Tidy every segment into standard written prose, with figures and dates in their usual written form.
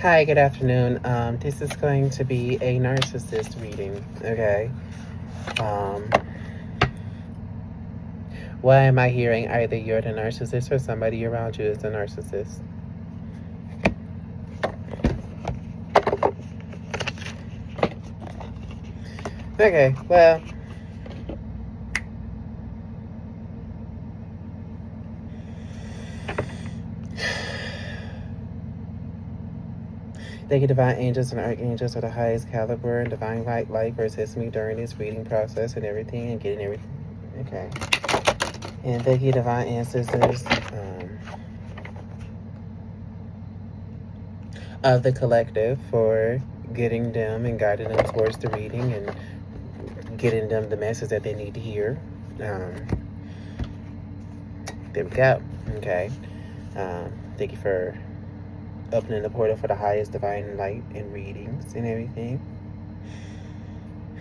Hi, good afternoon. This is going to be a narcissist reading, okay? Um, why am I hearing either you're the narcissist or somebody around you is the narcissist? Okay, well, thank you, divine angels and archangels of the highest caliber and divine light for assisting me during this reading process and everything and getting everything. Okay. And thank you, divine ancestors of the collective for getting them and guiding them towards the reading and getting them the message that they need to hear. There we go. Okay. Thank you for opening the portal for the highest divine light and readings and everything.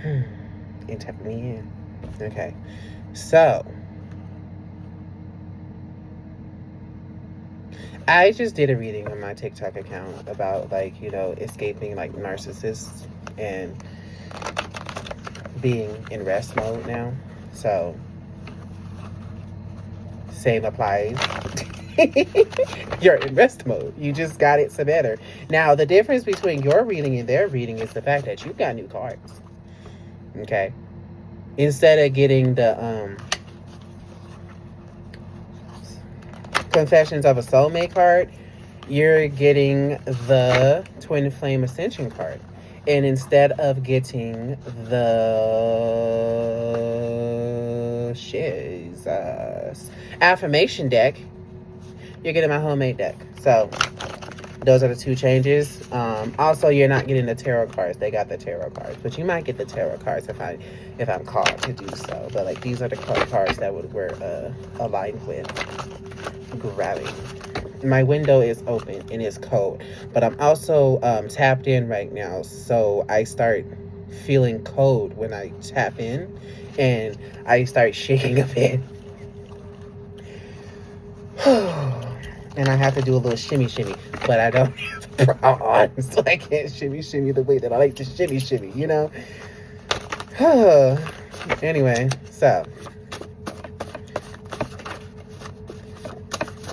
And tapping me in. Okay. So, I just did a reading on my TikTok account about, like, escaping, like, narcissists and being in rest mode now. So, same applies. You're in rest mode. You just got it some better. Now, the difference between your reading and their reading is the fact that you've got new cards. Okay? Instead of getting the Confessions of a Soulmate card, you're getting the Twin Flame Ascension card. And instead of getting the affirmation deck, you're getting my homemade deck. So those are the two changes. Also, you're not getting the tarot cards. They got the tarot cards, but you might get the tarot cards if I'm called to do so. But like, these are the cards that we're aligned with grabbing. My window is open and it's cold, but I'm also tapped in right now, so I start feeling cold when I tap in, and I start shaking a bit. And I have to do a little shimmy, but I don't have a bra on, so I can't shimmy the way that I like to shimmy, you know? Anyway, so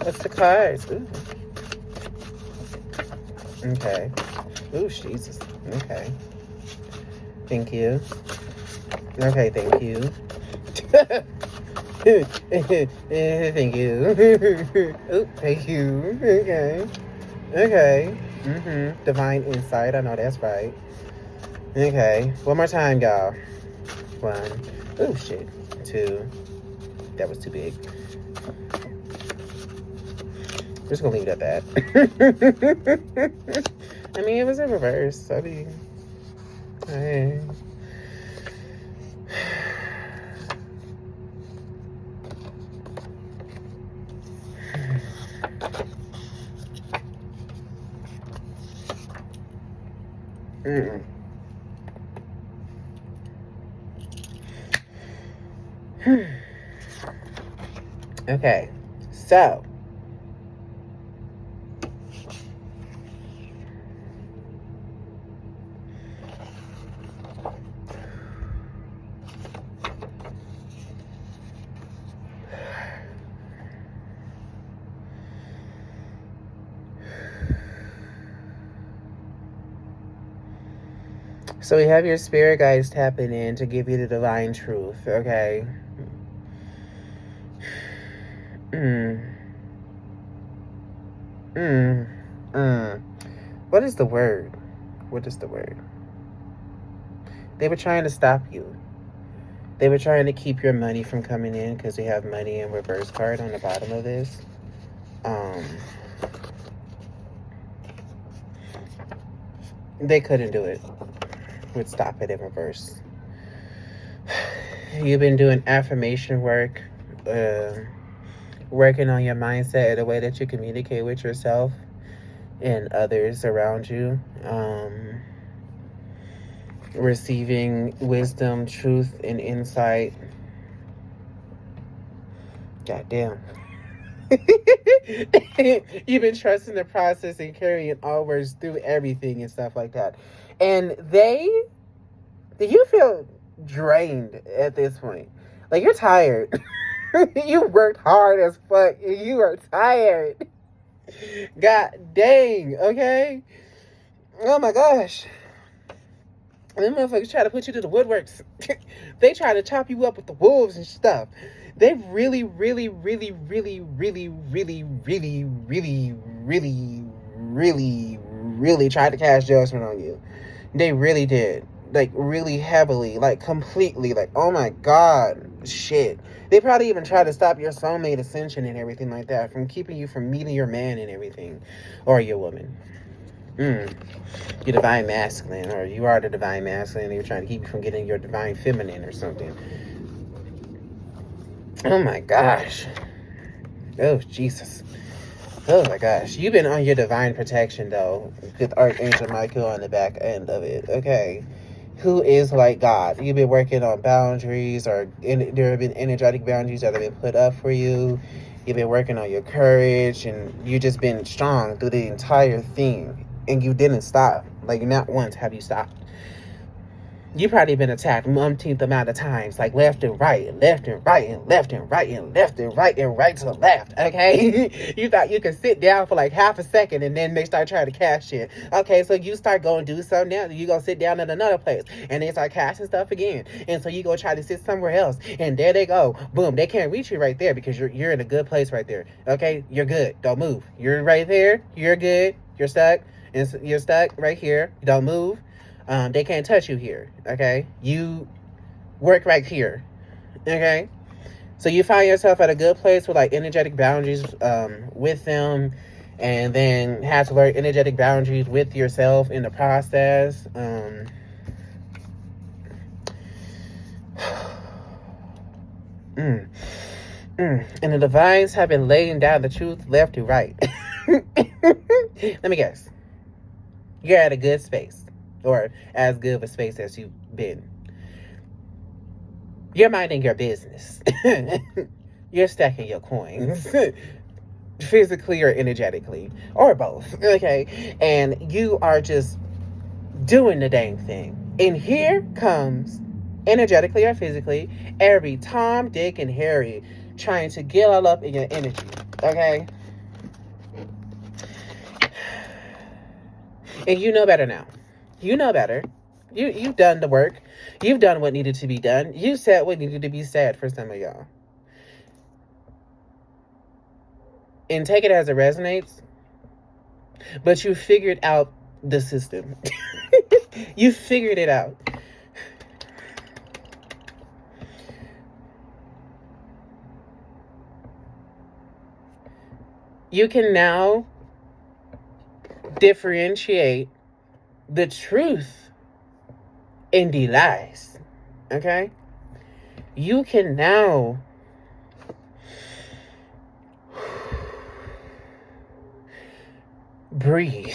what's the cards? Ooh. Okay. Ooh, Jesus. Okay. Thank you. Okay, thank you. Thank you. Ooh, thank you. Okay. Okay. Divine insight. I know that's right. Okay. One more time, y'all. 1. Oh, shit. 2. That was too big. I'm just gonna leave it at that. I mean, it was in reverse. I mean, hey. Okay, so we have your spirit guides tapping in to give you the divine truth, okay? What is the word? What is the word? They were trying to stop you. They were trying to keep your money from coming in because they have money in reverse card on the bottom of this. They couldn't do it. Would stop it in reverse. You've been doing affirmation work, working on your mindset in a way that you communicate with yourself and others around you, receiving wisdom, truth, and insight. God damn. You've been trusting the process and carrying onwards through everything and stuff like that. And do you feel drained at this point? Like, you're tired. You worked hard as fuck. You are tired. God dang, okay? Oh my gosh. Them motherfuckers try to put you to the woodworks. They try to chop you up with the wolves and stuff. They really, really, really, really, really, really, really, really, really, really, really tried to cast judgment on you. They really did. Like, really heavily. Like, completely. Like, oh my god. Shit. They probably even tried to stop your soulmate ascension and everything like that from keeping you from meeting your man and everything. Or your woman. Your divine masculine, or you are the divine masculine, and you're trying to keep you from getting your divine feminine or something. Oh my gosh. Oh, Jesus. Oh my gosh. You've been on your divine protection, though, with Archangel Michael on the back end of it. Okay. Who is like God? You've been working on boundaries, or there have been energetic boundaries that have been put up for you. You've been working on your courage, and you've just been strong through the entire thing. And you didn't stop. Like, not once have you stopped. You probably been attacked umpteenth amount of times, like left and right, and left and right, and left and right, and left and right, and right to the left, okay? You thought you could sit down for like half a second, and then they start trying to cash in. Okay, so you start going to do something now, you go sit down at another place, and they start cashing stuff again. And so you go try to sit somewhere else, and there they go. Boom, they can't reach you right there because you're in a good place right there, okay? You're good. Don't move. You're right there. You're good. You're stuck. And so you're stuck right here. Don't move. They can't touch you here, okay? You work right here, okay? So you find yourself at a good place with, like, energetic boundaries with them, and then have to learn energetic boundaries with yourself in the process. And the divines have been laying down the truth left to right. Let me guess. You're at a good space, or as good of a space as you've been. You're minding your business. You're stacking your coins, physically or energetically, or both, okay? And you are just doing the dang thing. And here comes, energetically or physically, every Tom, Dick, and Harry trying to get all up in your energy, okay? And you know better now. You know better. You've done the work. You've done what needed to be done. You said what needed to be said for some of y'all. And take it as it resonates. But you figured out the system. You figured it out. You can now differentiate the truth in the lies. Okay? You can now breathe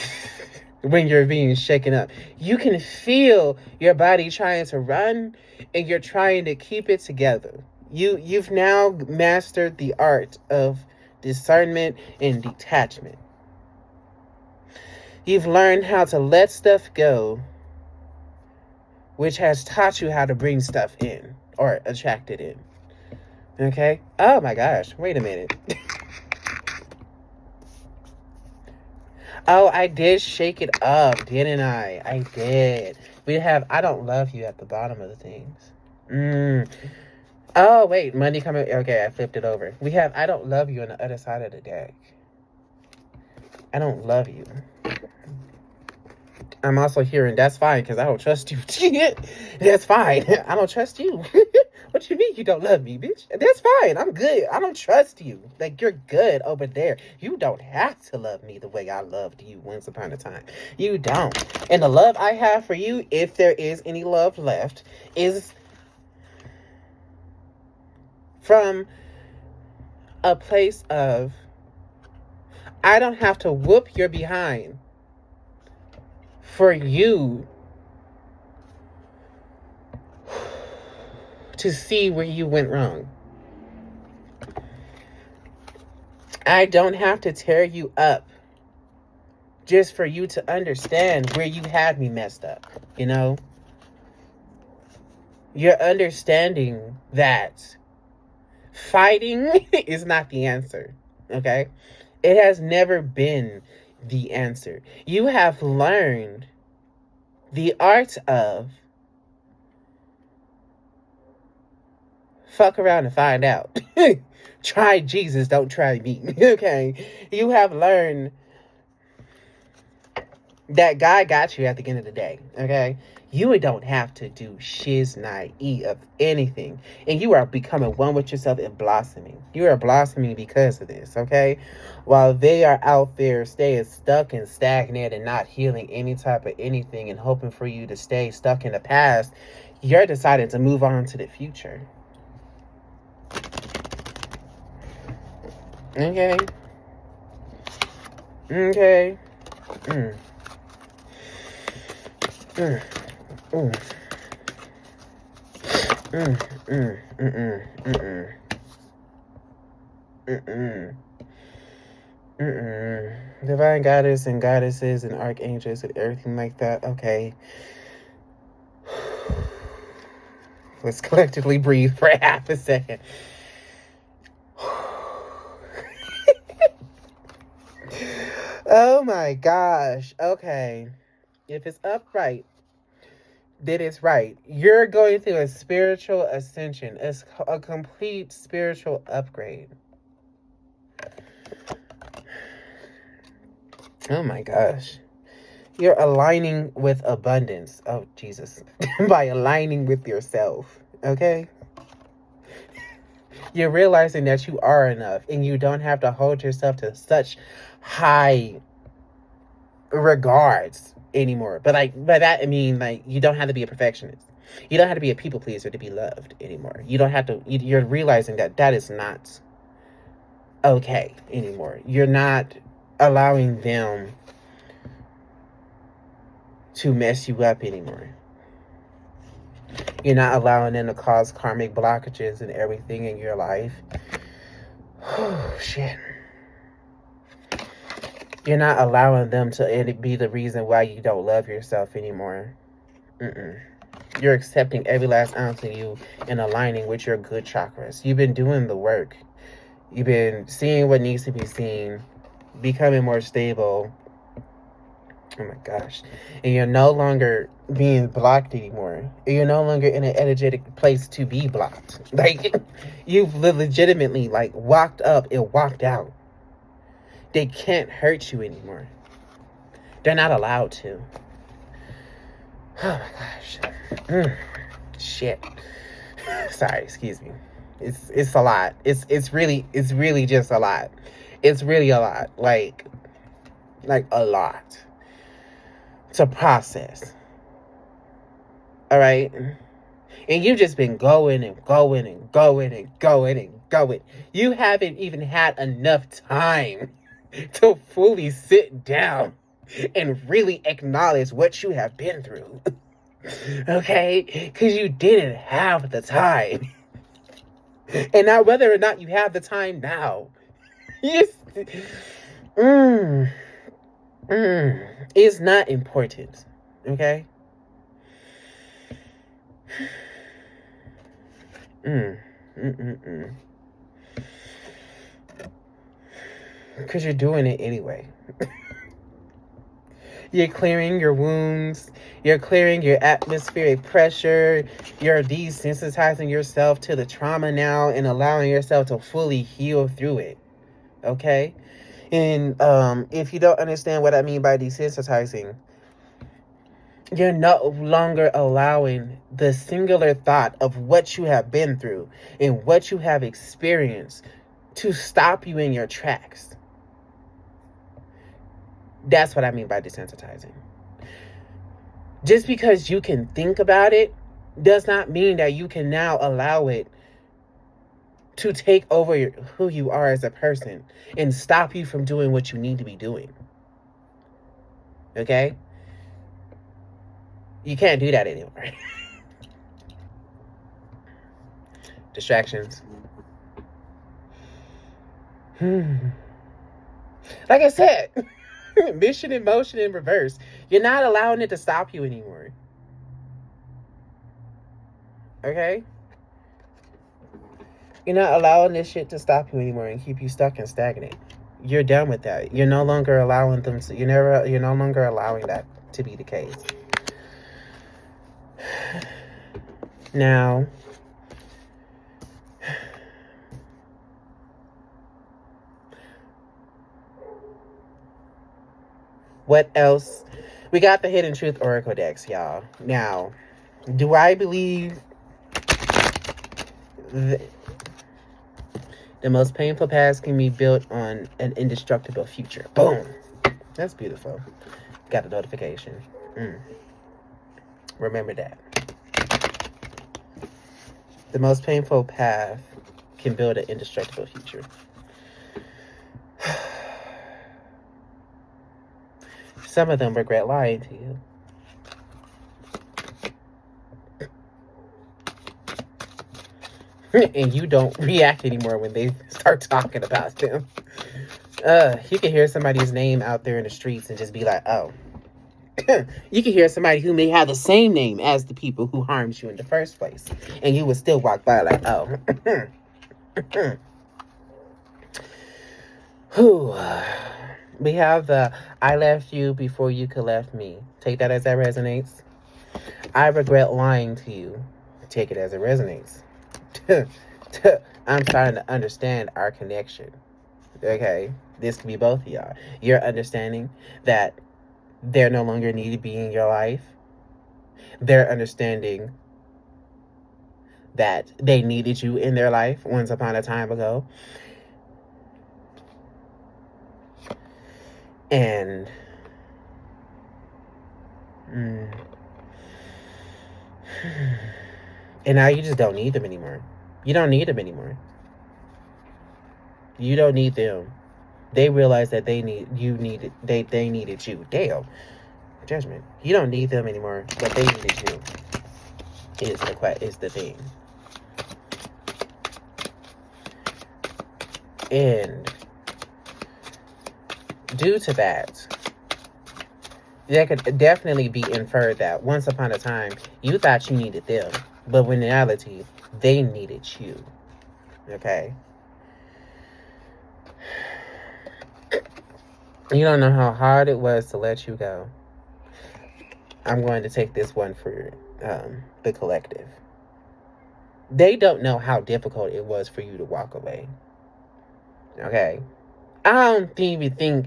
when you're being shaken up. You can feel your body trying to run, and you're trying to keep it together. You've now mastered the art of discernment and detachment. You've learned how to let stuff go, which has taught you how to bring stuff in, or attract it in. Okay? Oh my gosh, wait a minute. Oh, I did shake it up, didn't I? I did. We have I don't love you at the bottom of the things. Oh, wait, money coming. Okay, I flipped it over. We have I don't love you on the other side of the deck. I don't love you. I'm also hearing that's fine because I don't trust you. That's fine. I don't trust you. What you mean you don't love me, bitch? That's fine. I'm good. I don't trust you. Like, you're good over there. You don't have to love me the way I loved you once upon a time. You don't. And the love I have for you, if there is any love left, is from a place of I don't have to whoop your behind for you to see where you went wrong. I don't have to tear you up just for you to understand where you had me messed up, you know? You're understanding that fighting is not the answer, okay? It has never been the answer. You have learned the art of fuck around and find out. Try Jesus, don't try me, okay? You have learned that God got you at the end of the day, okay? You don't have to do shiz naive of anything. And you are becoming one with yourself and blossoming. You are blossoming because of this, okay? While they are out there staying stuck and stagnant and not healing any type of anything and hoping for you to stay stuck in the past, you're deciding to move on to the future. Okay? Okay? Mm. Mm. Mm. Mm. Mm. Mm. Mm. Mm. Mm. Divine goddess and goddesses and archangels and everything like that. Okay. Let's collectively breathe for half a second. Oh my gosh. Okay. If it's upright, then it's right. You're going through a spiritual ascension. It's a complete spiritual upgrade. Oh my gosh. You're aligning with abundance. Oh, Jesus. By aligning with yourself. Okay? You're realizing that you are enough and you don't have to hold yourself to such high regards anymore. But like by that I mean like you don't have to be a perfectionist. You don't have to be a people pleaser to be loved anymore. You don't have to. You're realizing that that is not okay anymore. You're not allowing them to mess you up anymore. You're not allowing them to cause karmic blockages and everything in your life. Oh shit. You're not allowing them to be the reason why you don't love yourself anymore. You're accepting every last ounce of you and aligning with your good chakras. You've been doing the work. You've been seeing what needs to be seen, becoming more stable. Oh my gosh. And you're no longer being blocked anymore. You're no longer in an energetic place to be blocked. Like, you've legitimately, like, walked up and walked out. They can't hurt you anymore. They're not allowed to. Oh my gosh. Shit. Sorry, excuse me. It's a lot. It's really just a lot. It's really a lot. Like a lot to process. All right? And you've just been going and going and going and going and going. You haven't even had enough time to fully sit down and really acknowledge what you have been through. Okay? Because you didn't have the time. And now whether or not you have the time now, it's not important. Okay? Because you're doing it anyway. You're clearing your wounds. You're clearing your atmospheric pressure. You're desensitizing yourself to the trauma now and allowing yourself to fully heal through it. Okay? And if you don't understand what I mean by desensitizing, you're no longer allowing the singular thought of what you have been through and what you have experienced to stop you in your tracks. That's what I mean by desensitizing. Just because you can think about it does not mean that you can now allow it to take over who you are as a person and stop you from doing what you need to be doing. Okay? You can't do that anymore. Distractions. Like I said, mission in motion in reverse. You're not allowing it to stop you anymore. Okay? You're not allowing this shit to stop you anymore and keep you stuck and stagnant. You're done with that. You're no longer allowing them to. You're no longer allowing that to be the case. Now, what else? We got the Hidden Truth Oracle decks, y'all. Now, do I believe the most painful past can be built on an indestructible future? Boom. That's beautiful. Got a notification. Remember that. The most painful path can build an indestructible future. Some of them regret lying to you. And you don't react anymore when they start talking about them. You can hear somebody's name out there in the streets and just be like, oh. You can hear somebody who may have the same name as the people who harmed you in the first place. And you would still walk by like, oh. We have the I left you before you could left me. Take that as that resonates. I regret lying to you. Take it as it resonates. I'm starting to understand our connection. Okay? This could be both of y'all. You're understanding that they're no longer need to be in your life. They're understanding that they needed you in their life once upon a time ago. And now you just don't need them anymore. You don't need them anymore. You don't need them. They realized that they needed you. Damn. Judgment. You don't need them anymore, but they needed you. Is the thing. And due to that, there could definitely be inferred that once upon a time, you thought you needed them, but in reality, they needed you. Okay? You don't know how hard it was to let you go. I'm going to take this one for the collective. They don't know how difficult it was for you to walk away. Okay? I don't even think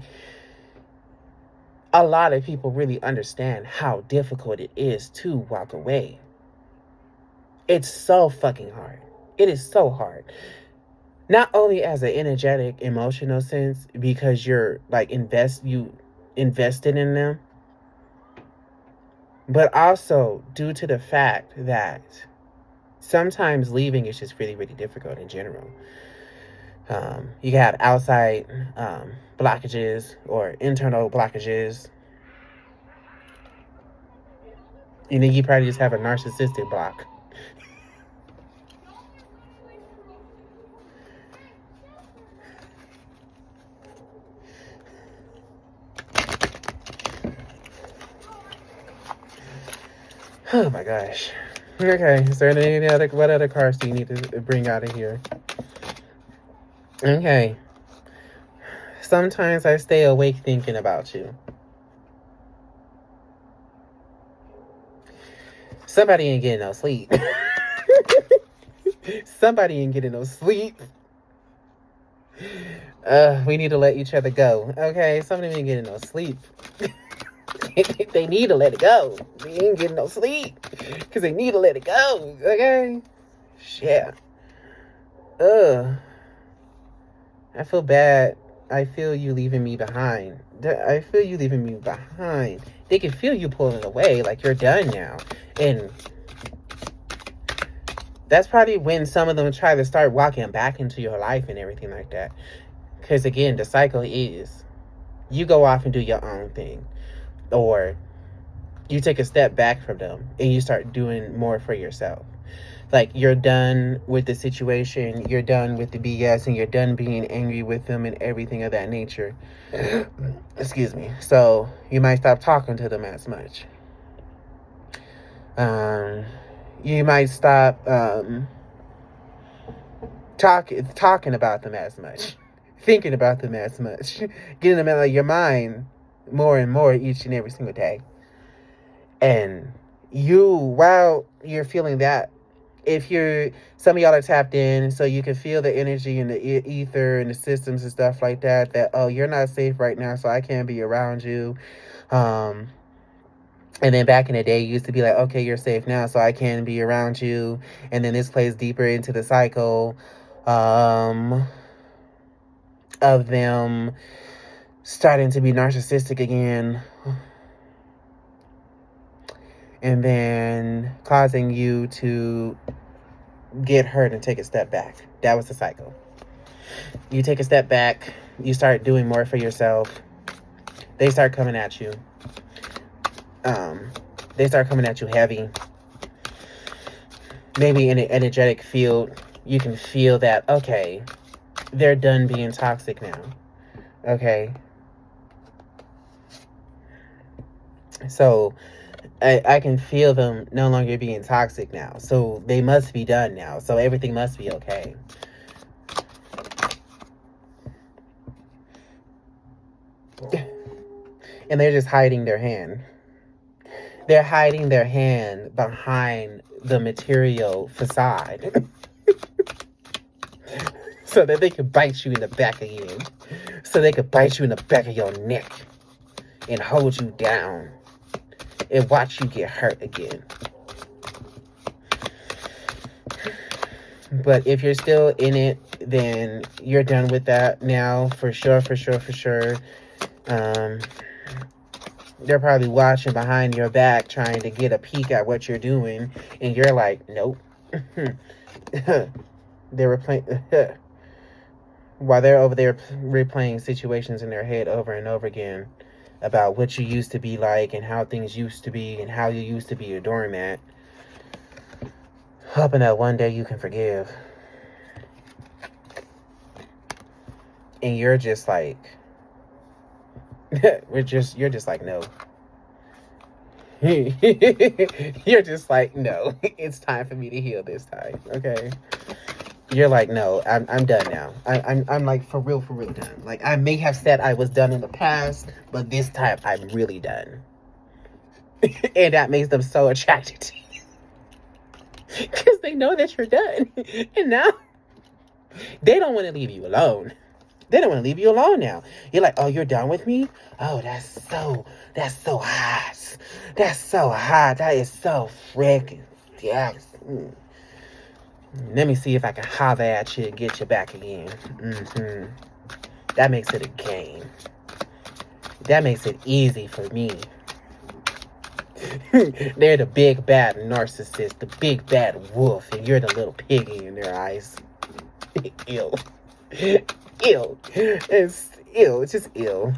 a lot of people really understand how difficult it is to walk away. It's so fucking hard. It is so hard. Not only as an energetic, emotional sense, because you're like invested in them, but also due to the fact that sometimes leaving is just really, really difficult in general. You can have outside blockages or internal blockages. And then you probably just have a narcissistic block. Oh my gosh. Okay, is there what other cards do you need to bring out of here? Okay. Sometimes I stay awake thinking about you. Somebody ain't getting no sleep. Somebody ain't getting no sleep. We need to let each other go. Okay, somebody ain't getting no sleep. They need to let it go. They ain't getting no sleep because they need to let it go. Okay? Shit. I feel bad. I feel you leaving me behind. I feel you leaving me behind. They can feel you pulling away like you're done now. And that's probably when some of them try to start walking back into your life and everything like that. Because again, the cycle is you go off and do your own thing. Or you take a step back from them and you start doing more for yourself. Like, you're done with the situation, you're done with the BS, and you're done being angry with them and everything of that nature. Excuse me. So you might stop talking to them as much. You might stop talking about them as much, thinking about them as much, getting them out of your mind more and more each and every single day. And while you're feeling that, some of y'all are tapped in, so you can feel the energy in the ether and the systems and stuff like that, oh, you're not safe right now, so I can't be around you. And then back in the day, you used to be like, okay, you're safe now, so I can be around you. And then this plays deeper into the cycle of them starting to be narcissistic again, and then causing you to get hurt and take a step back. That was the cycle. You take a step back, you start doing more for yourself. They start coming at you. They start coming at you heavy. Maybe in an energetic field, you can feel that, okay, they're done being toxic now. Okay. So I can feel them no longer being toxic now. So they must be done now. So everything must be okay. And they're just hiding their hand. They're hiding their hand behind the material facade. So that they can bite you in the back again. So they can bite you in the back of your neck and hold you down and watch you get hurt again. But if you're still in it, then you're done with that now, for sure. They're probably watching behind your back, trying to get a peek at what you're doing, and you're like, nope. They were playing while they're over there replaying situations in their head over and over again about what you used to be like and how things used to be and how you used to be a doormat. Hoping that one day you can forgive. And you're just like, you're just like, no. You're just like, no, it's time for me to heal this time. Okay. You're like, no, I'm done now. I'm like, for real done. Like, I may have said I was done in the past, but this time I'm really done. And that makes them so attracted to you. Because they know that you're done. And now they don't want to leave you alone. They don't want to leave you alone now. You're like, oh, you're done with me? Oh, that's so hot. That's so hot. That is so freaking, yes. Let me see if I can holler at you and get you back again. That makes it a game. That makes it easy for me. They're the big bad narcissist, the big bad wolf, and you're the little piggy in their eyes. Ew. Ew. It's ill. It's just ill.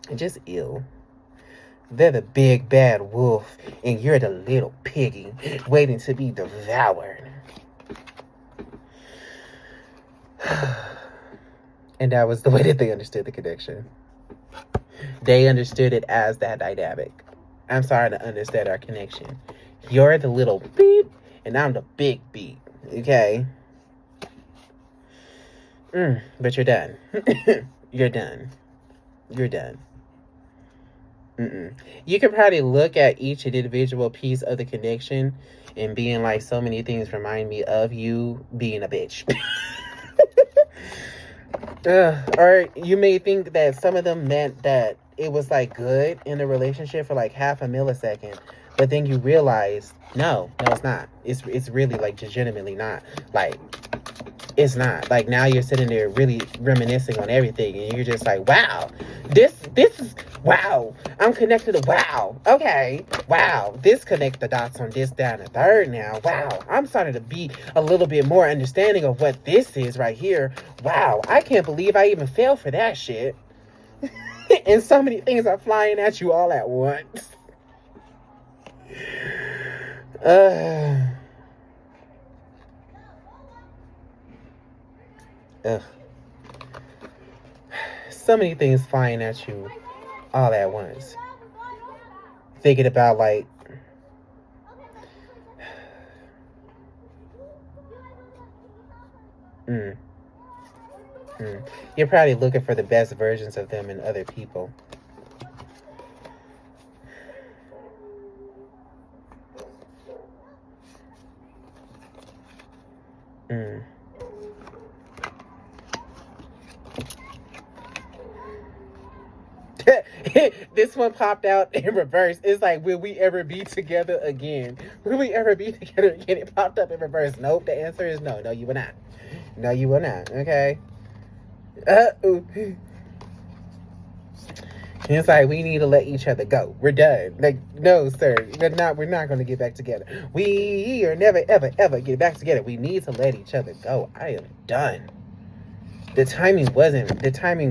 It's just ill. They're the big bad wolf, and you're the little piggy waiting to be devoured. And that was the way that they understood the connection. They understood it as that dynamic. I'm sorry to understand our connection. You're the little beep, and I'm the big beep. Okay? But you're done. You're done. You're done. You can probably look at each individual piece of the connection and being like, so many things remind me of you being a bitch. Or you may think that some of them meant that it was like good in the relationship for like half a millisecond, but then you realize, no, it's not. It's really like legitimately not. Like, it's not. Like, now you're sitting there really reminiscing on everything, and you're just like, wow, this is, wow, I'm connected to, wow, okay, wow, this connects the dots on this, down, and third now, wow, I'm starting to be a little bit more understanding of what this is right here, wow, I can't believe I even fell for that shit. And so many things are flying at you all at once. Ugh. So many things flying at you all at once. Thinking about like, mm, you're probably looking for the best versions of them in other people. Mm. This one popped out in reverse. It's like, will we ever be together again? Will we ever be together again? It popped up in reverse. Nope. The answer is no. No, you will not. No, you will not. Okay. It's like, we need to let each other go. We're done. Like, no, sir. We're not going to get back together. We are never, ever, ever get back together. We need to let each other go. I am done. The timing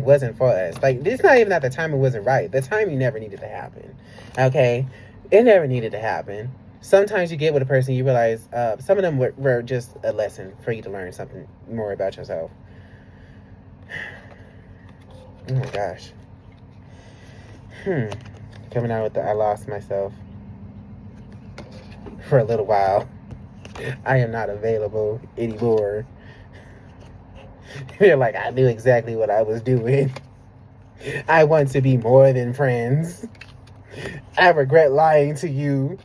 wasn't for us. Like, it's not even that the timing wasn't right. The timing never needed to happen. Okay? It never needed to happen. Sometimes you get with a person, you realize some of them were just a lesson for you to learn something more about yourself. Oh my gosh. Coming out with the I lost myself for a little while. I am not available anymore. You're like, I knew exactly what I was doing. I want to be more than friends. I regret lying to you.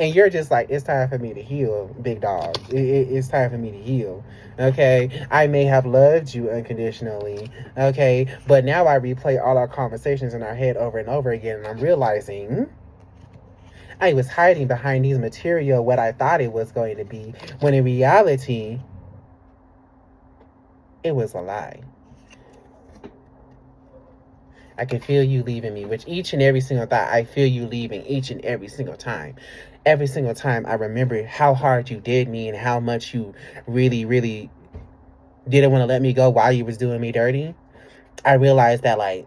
And you're just like, it's time for me to heal, big dog. It's time for me to heal. Okay? I may have loved you unconditionally. Okay? But now I replay all our conversations in our head over and over again. And I'm realizing I was hiding behind these material what I thought it was going to be. When in reality, it was a lie. I can feel you leaving me, which each and every single thought, I feel you leaving each and every single time. Every single time I remember how hard you did me and how much you really, really didn't want to let me go while you was doing me dirty. I realized that, like,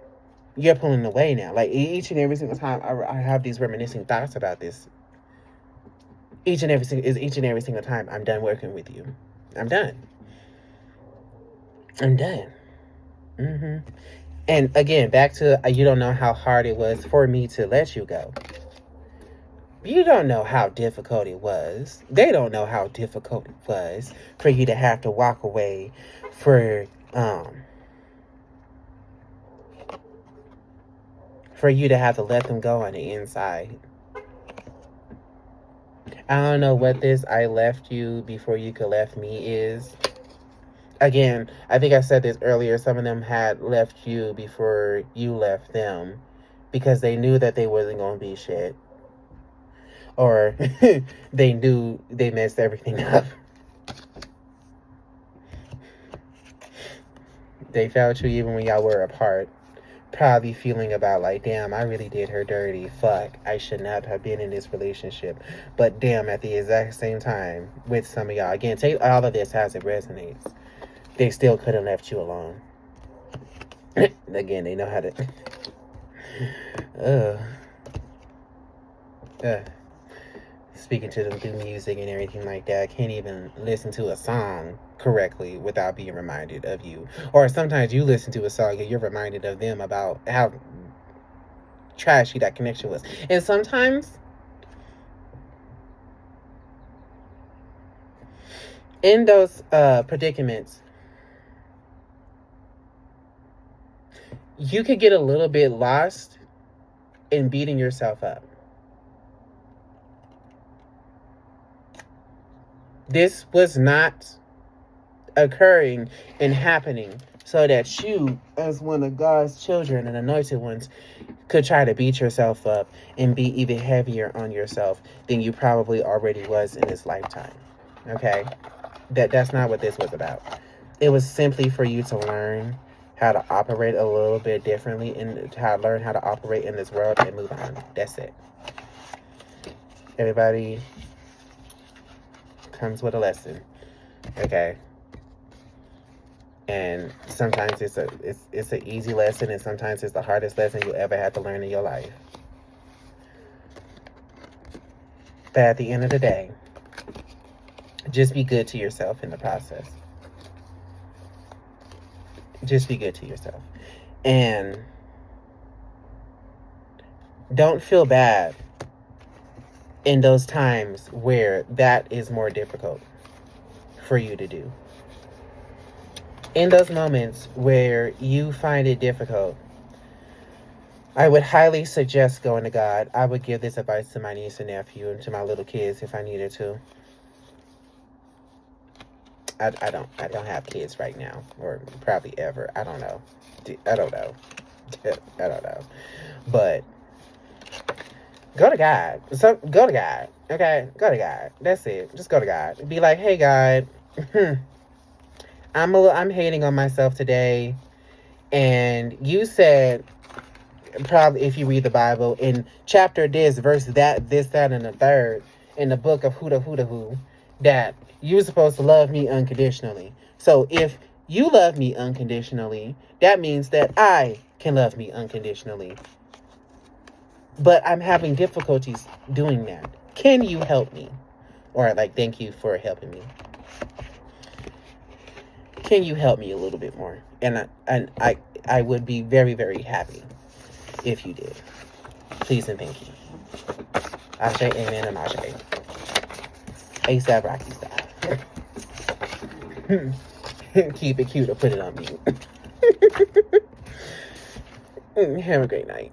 you're pulling away now. Like, each and every single time I have these reminiscing thoughts about this. Each and every single time I'm done working with you. I'm done. And again, back to you don't know how hard it was for me to let you go. You don't know how difficult it was. They don't know how difficult it was for you to have to walk away, for you to have to let them go on the inside. I don't know what this I left you before you could left me is. Again, I think I said this earlier. Some of them had left you before you left them because they knew that they wasn't going to be shit. Or they knew they messed everything up. They felt you even when y'all were apart. Probably feeling about like, damn, I really did her dirty. Fuck, I should not have been in this relationship. But damn, at the exact same time, with some of y'all, again, take all of this as it resonates. They still could have left you alone. Again, they know how to... Speaking to them through music and everything like that. I can't even listen to a song correctly without being reminded of you. Or sometimes you listen to a song and you're reminded of them about how trashy that connection was. And sometimes in those predicaments, you could get a little bit lost in beating yourself up. This was not occurring and happening so that you, as one of God's children and anointed ones, could try to beat yourself up and be even heavier on yourself than you probably already was in this lifetime. Okay? That's not what this was about. It was simply for you to learn how to operate a little bit differently and learn how to operate in this world and move on. That's it. Everybody comes with a lesson. Okay? And sometimes it's an easy lesson, and sometimes it's the hardest lesson you'll ever have to learn in your life. But at the end of the day, just be good to yourself in the process. Just be good to yourself. And don't feel bad in those times where that is more difficult for you to do. In those moments where you find it difficult, I would highly suggest going to God. I would give this advice to my niece and nephew and to my little kids if I needed to. I don't have kids right now, or probably ever. I don't know. I don't know. But go to God. So go to God. Okay? Go to God. That's it. Just go to God. Be like, hey God, I'm hating on myself today. And you said, probably if you read the Bible, in chapter this, verse that, this, that, and the third, in the book of who, that you're supposed to love me unconditionally. So if you love me unconditionally, that means that I can love me unconditionally. But I'm having difficulties doing that. Can you help me? Or like, thank you for helping me. Can you help me a little bit more? And I would be very, very happy if you did. Please and thank you. Ashe, amen, and ashe. ASAP Rocky style. Keep it cute or put it on mute. Have a great night.